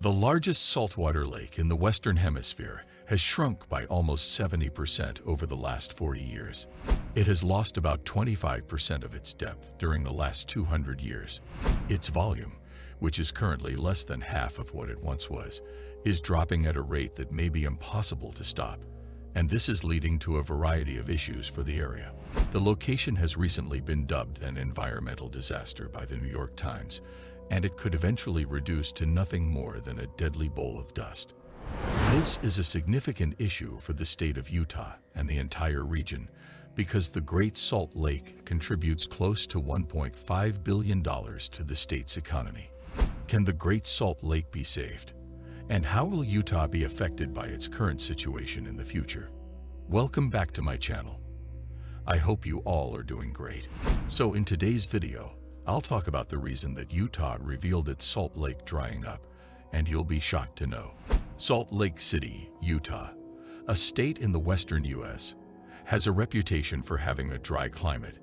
The largest saltwater lake in the Western Hemisphere has shrunk by almost 70% over the last 40 years. It has lost about 25% of its depth during the last 200 years. Its volume, which is currently less than half of what it once was, is dropping at a rate that may be impossible to stop, and this is leading to a variety of issues for the area. The location has recently been dubbed an environmental disaster by the New York Times, and it could eventually reduce to nothing more than a deadly bowl of dust. This is a significant issue for the state of Utah and the entire region because the Great Salt Lake contributes close to $1.5 billion to the state's economy. Can the Great Salt Lake be saved? And how will Utah be affected by its current situation in the future? Welcome back to my channel. I hope you all are doing great. So in today's video, I'll talk about the reason that Utah revealed its Salt Lake drying up, and you'll be shocked to know. Salt Lake City, Utah, a state in the western U.S., has a reputation for having a dry climate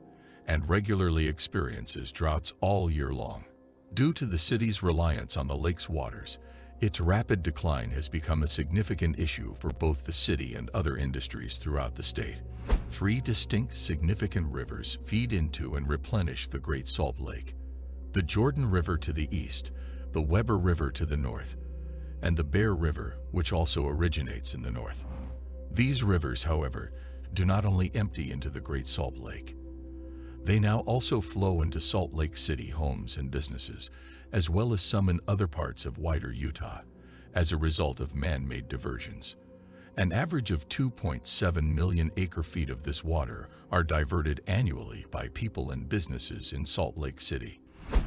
and regularly experiences droughts all year long. Due to the city's reliance on the lake's waters, its rapid decline has become a significant issue for both the city and other industries throughout the state. Three distinct significant rivers feed into and replenish the Great Salt Lake: the Jordan River to the east, the Weber River to the north, and the Bear River, which also originates in the north. These rivers, however, do not only empty into the Great Salt Lake. They now also flow into Salt Lake City homes and businesses, as well as some in other parts of wider Utah, as a result of man-made diversions. An average of 2.7 million acre-feet of this water are diverted annually by people and businesses in Salt Lake City.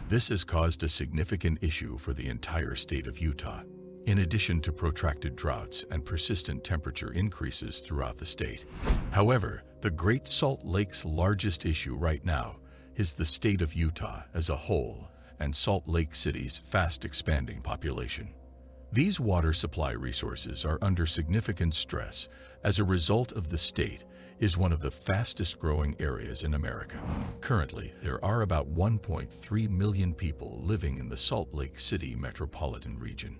This has caused a significant issue for the entire state of Utah, in addition to protracted droughts and persistent temperature increases throughout the state. However, the Great Salt Lake's largest issue right now is the state of Utah as a whole and Salt Lake City's fast-expanding population. These water supply resources are under significant stress as a result of the state is one of the fastest-growing areas in America. Currently, there are about 1.3 million people living in the Salt Lake City metropolitan region,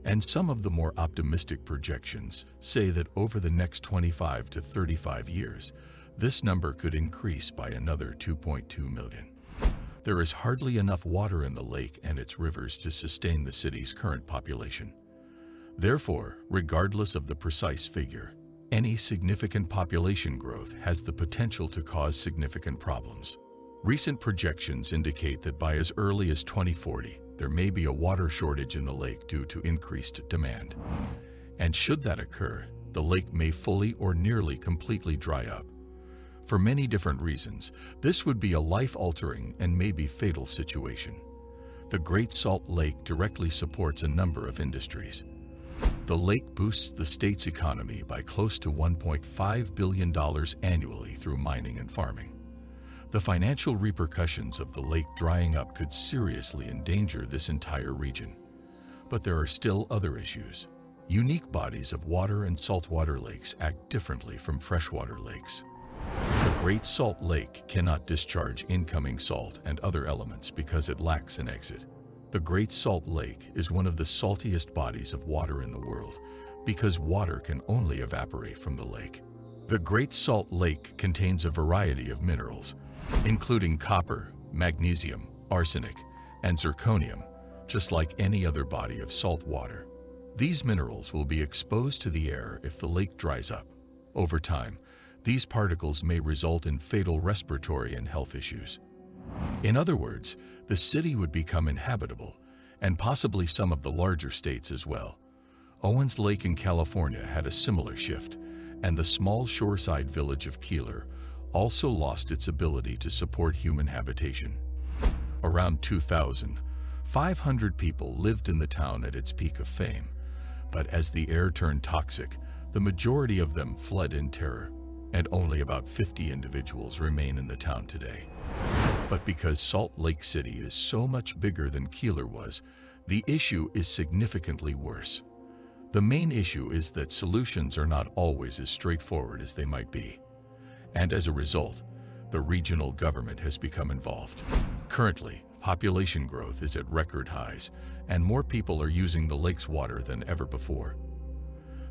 and some of the more optimistic projections say that over the next 25 to 35 years, this number could increase by another 2.2 million. There is hardly enough water in the lake and its rivers to sustain the city's current population. Therefore, regardless of the precise figure, any significant population growth has the potential to cause significant problems. Recent projections indicate that by as early as 2040, there may be a water shortage in the lake due to increased demand. And should that occur, the lake may fully or nearly completely dry up. For many different reasons, this would be a life-altering and maybe fatal situation. The Great Salt Lake directly supports a number of industries. The lake boosts the state's economy by close to $1.5 billion annually through mining and farming. The financial repercussions of the lake drying up could seriously endanger this entire region. But there are still other issues. Unique bodies of water and saltwater lakes act differently from freshwater lakes. The Great Salt Lake cannot discharge incoming salt and other elements because it lacks an exit. The Great Salt Lake is one of the saltiest bodies of water in the world because water can only evaporate from the lake. The Great Salt Lake contains a variety of minerals, including copper, magnesium, arsenic, and zirconium, just like any other body of salt water. These minerals will be exposed to the air if the lake dries up. Over time, these particles may result in fatal respiratory and health issues. In other words, the city would become inhabitable, and possibly some of the larger states as well. Owens Lake in California had a similar shift, and the small shoreside village of Keeler also lost its ability to support human habitation. Around 2,000, 500 people lived in the town at its peak of fame, but as the air turned toxic, the majority of them fled in terror, and only about 50 individuals remain in the town today. But because Salt Lake City is so much bigger than Keeler was, the issue is significantly worse. The main issue is that solutions are not always as straightforward as they might be. And as a result, the regional government has become involved. Currently, Population growth is at record highs, and more people are using the lake's water than ever before.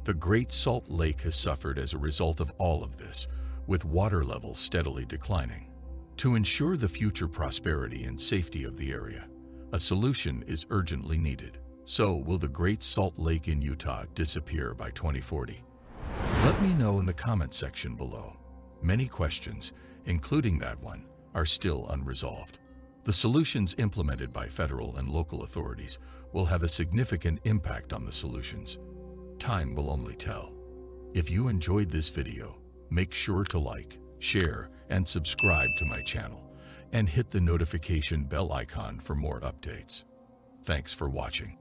The Great Salt Lake has suffered as a result of all of this, with water levels steadily declining. To ensure the future prosperity and safety of the area, a solution is urgently needed. So, will the Great Salt Lake in Utah disappear by 2040? Let me know in the comment section below. Many questions, including that one, are still unresolved. The solutions implemented by federal and local authorities will have a significant impact on the solutions. Time will only tell. If you enjoyed this video, make sure to like, share, and subscribe to my channel, and hit the notification bell icon for more updates. Thanks for watching.